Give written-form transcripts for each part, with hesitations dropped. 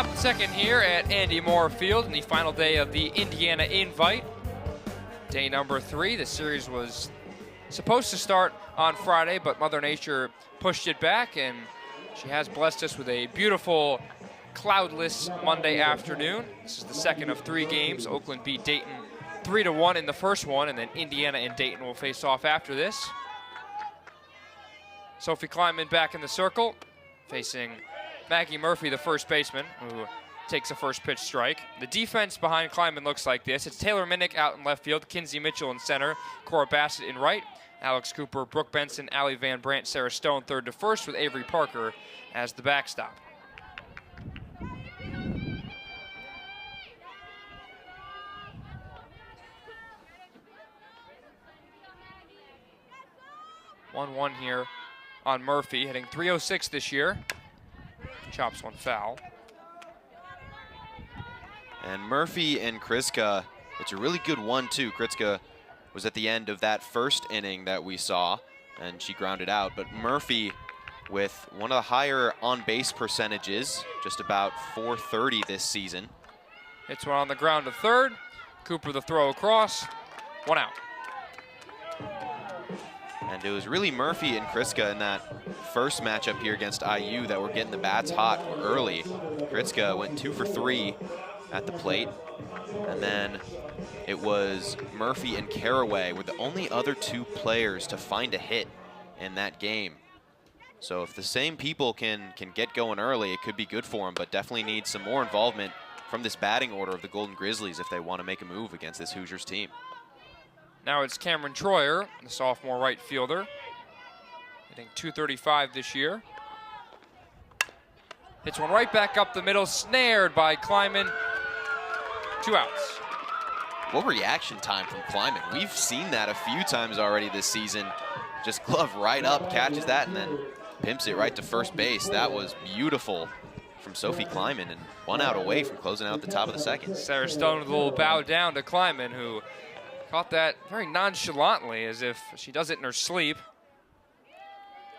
Top of the second here at Andy Moore Field in the final day of the Indiana Invite. Day number 3. The series was supposed to start on Friday, but Mother Nature pushed it back, and she has blessed us with a beautiful cloudless Monday afternoon. This is the second of 3 games. Oakland beat Dayton 3-1 in the first one, and then Indiana and Dayton will face off after this. Sophie Kleinman back in the circle, facing Maggie Murphy, the first baseman, who takes a first pitch strike. The defense behind Kleinman looks like this. It's Taylor Minnick out in left field, Kinsey Mitchell in center, Cora Bassett in right, Alex Cooper, Brooke Benson, Allie Van Brandt, Sarah Stone third to first, with Avery Parker as the backstop. One here on Murphy, hitting .306 this year. Chops one foul. And Murphy and Kriska, it's a really good 1-2. Kriska was at the end of that first inning that we saw, and she grounded out. But Murphy with one of the higher on-base percentages, just about .430 this season. Hits one on the ground to third. Cooper the throw across. 1 out. And it was really Murphy and Kriska in that first matchup here against IU that were getting the bats hot early. Kriska went 2 for 3 at the plate. And then it was Murphy and Caraway were the only other 2 players to find a hit in that game. So if the same people can get going early, it could be good for them, but definitely need some more involvement from this batting order of the Golden Grizzlies if they want to make a move against this Hoosiers team. Now it's Cameron Troyer, the sophomore right fielder, hitting .235 this year. Hits one right back up the middle, snared by Kleinman. 2 outs. What reaction time from Kleinman? We've seen that a few times already this season. Just glove right up, catches that, and then pimps it right to first base. That was beautiful from Sophie Kleinman, and 1 out away from closing out the top of the second. Sarah Stone with a little bow down to Kleinman, who caught that very nonchalantly, as if she does it in her sleep.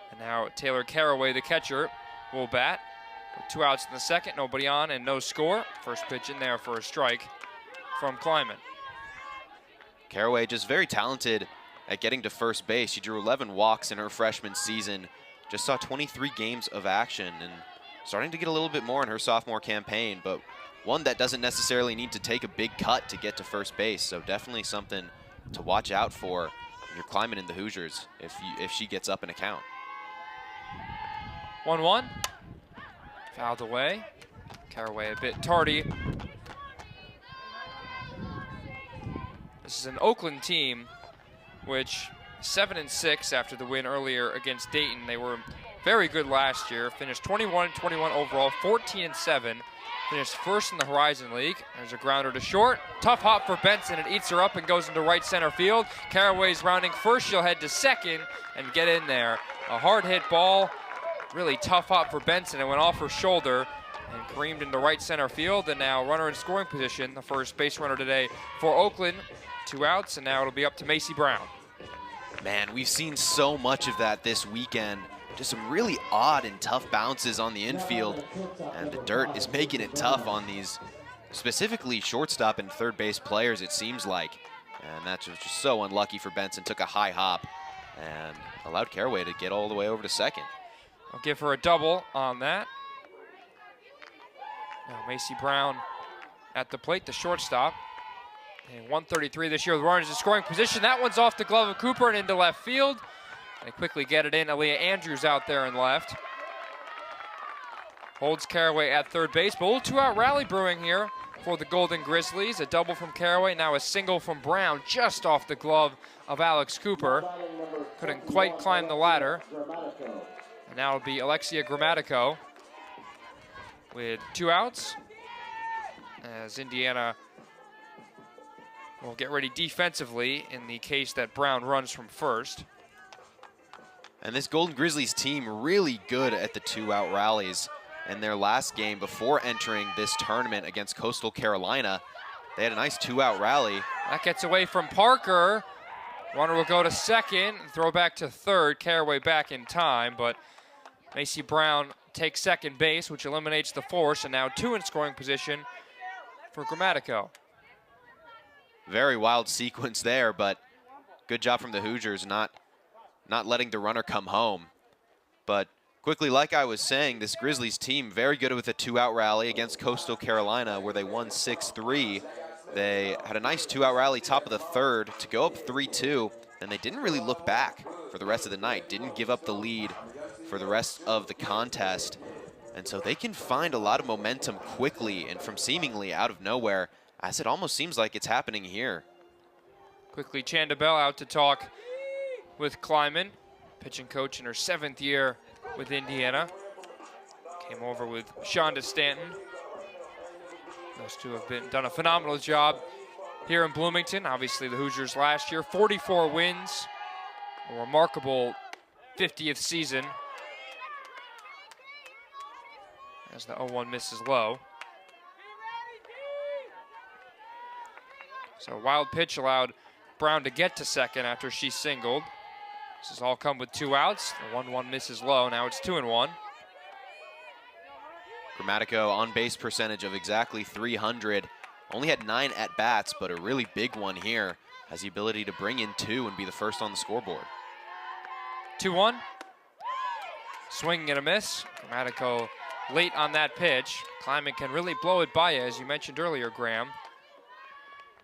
And now Taylor Caraway, the catcher, will bat. With 2 outs in the second, nobody on and no score. First pitch in there for a strike from Kleinman. Caraway just very talented at getting to first base. She drew 11 walks in her freshman season. Just saw 23 games of action and starting to get a little bit more in her sophomore campaign, but one that doesn't necessarily need to take a big cut to get to first base. So definitely something to watch out for if you're Kleinman in the Hoosiers if she gets up an account. 1-1. Fouled away. Caraway a bit tardy. This is an Oakland team which 7-6 after the win earlier against Dayton. They were very good last year. Finished 21-21 overall, 14-7. Finished first in the Horizon League. There's a grounder to short. Tough hop for Benson. It eats her up and goes into right center field. Caraway's rounding first. She'll head to second and get in there. A hard hit ball. Really tough hop for Benson. It went off her shoulder and creamed into right center field. And now runner in scoring position. The first base runner today for Oakland. 2 outs, and now it'll be up to Macy Brown. Man, we've seen so much of that this weekend. Just some really odd and tough bounces on the infield, and the dirt is making it tough on these specifically shortstop and third base players, it seems like. And that's just so unlucky for Benson. Took a high hop and allowed Caraway to get all the way over to second. I'll give her a double on that. Now Macy Brown at the plate, the shortstop. And 133 this year with runners in scoring position. That one's off the glove of Cooper and into left field. They quickly get it in. Aaliyah Andrews out there in left. Holds Caraway at third base. But a little 2-out rally brewing here for the Golden Grizzlies. A double from Caraway, now a single from Brown just off the glove of Alex Cooper. Couldn't quite climb the ladder. And now it'll be Alexia Grammatico with 2 outs as Indiana will get ready defensively in the case that Brown runs from first. And this Golden Grizzlies team really good at the 2-out rallies. In their last game before entering this tournament against Coastal Carolina, they had a nice 2-out rally. That gets away from Parker. Runner will go to second, throw back to third. Caraway back in time, but Macy Brown takes second base, which eliminates the force, and now 2 in scoring position for Grammatico. Very wild sequence there, but good job from the Hoosiers not letting the runner come home. But quickly, like I was saying, this Grizzlies team very good with a 2-out rally against Coastal Carolina, where they won 6-3. They had a nice 2-out rally top of the third to go up 3-2, and they didn't really look back for the rest of the night, didn't give up the lead for the rest of the contest. And so they can find a lot of momentum quickly and from seemingly out of nowhere, as it almost seems like it's happening here. Quickly, Chanda Bell out to talk with Kleiman, pitching coach in her 7th year with Indiana. Came over with Shonda Stanton. Those two have done a phenomenal job here in Bloomington. Obviously, the Hoosiers last year, 44 wins, a remarkable 50th season, as the 0-1 misses low. So a wild pitch allowed Brown to get to second after she singled. This has all come with 2 outs. The 1-1 misses low. Now it's 2-1. Grammatico on base percentage of exactly 300. Only had 9 at-bats, but a really big one here. Has the ability to bring in 2 and be the first on the scoreboard. 2-1. Swing and a miss. Grammatico late on that pitch. Kleiman can really blow it by you, as you mentioned earlier, Graham.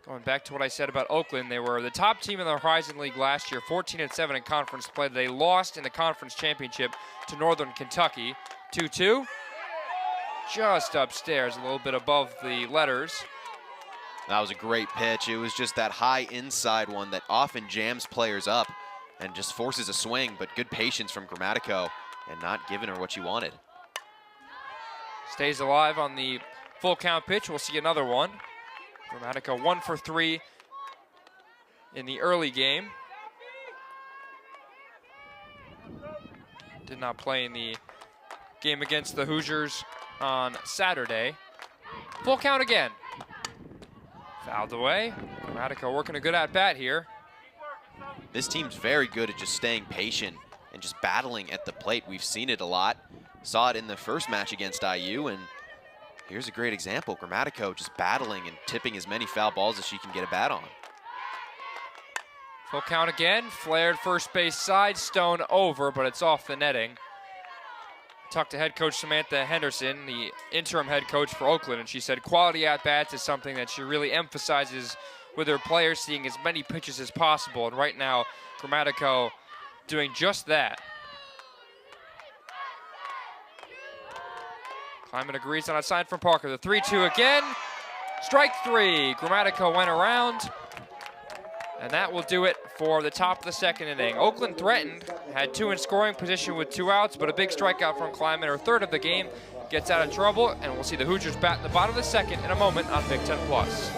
Going back to what I said about Oakland, they were the top team in the Horizon League last year, 14-7 in conference play. They lost in the conference championship to Northern Kentucky. 2-2. Just upstairs, a little bit above the letters. That was a great pitch. It was just that high inside one that often jams players up and just forces a swing, but good patience from Grammatico and not giving her what she wanted. Stays alive on the full count pitch. We'll see another one. Grammatico 1 for 3 in the early game. Did not play in the game against the Hoosiers on Saturday. Full count again. Fouled away. Grammatico working a good at-bat here. This team's very good at just staying patient and just battling at the plate. We've seen it a lot. Saw it in the first match against IU, and here's a great example. Grammatico just battling and tipping as many foul balls as she can get a bat on. Full count again. Flared first base side. Stone over, but it's off the netting. Talked to head coach Samantha Henderson, the interim head coach for Oakland, and she said quality at-bats is something that she really emphasizes with her players, seeing as many pitches as possible. And right now, Grammatico doing just that. Kleiman agrees on a sign from Parker. The 3-2 again. Strike 3. Grammatico went around. And that will do it for the top of the second inning. Oakland threatened, had 2 in scoring position with 2 outs, but a big strikeout from Kleiman, her 3rd of the game, gets out of trouble, and we'll see the Hoosiers bat in the bottom of the second in a moment on Big Ten Plus.